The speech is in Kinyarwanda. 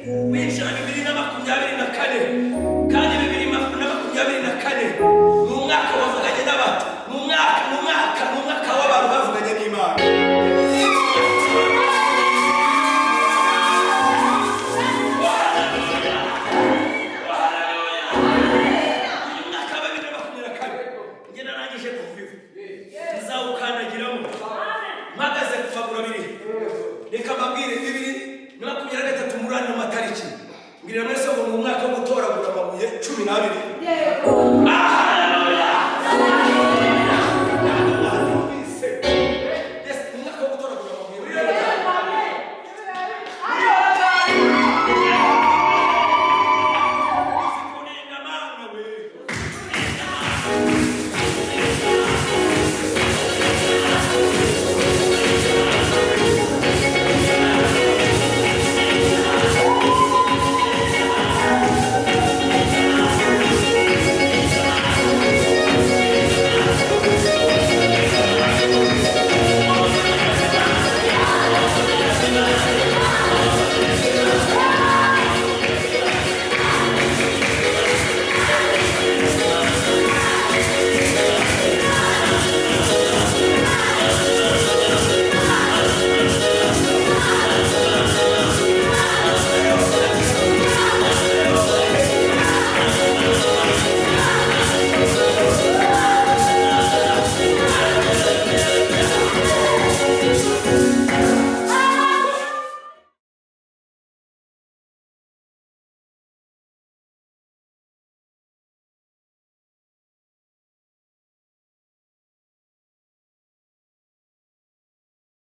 winjira 2024 kandi 2024 mu mwaka wavuganye n'abantu mu mwaka w'abantu bavuganye n'Imana. Mpagaze kufagura biri reka mbabwire bibiri n'abakunyara gatatu murana mu matariki mbwira mwese ngo mu mwaka wo gutoragura amabuye 12 yego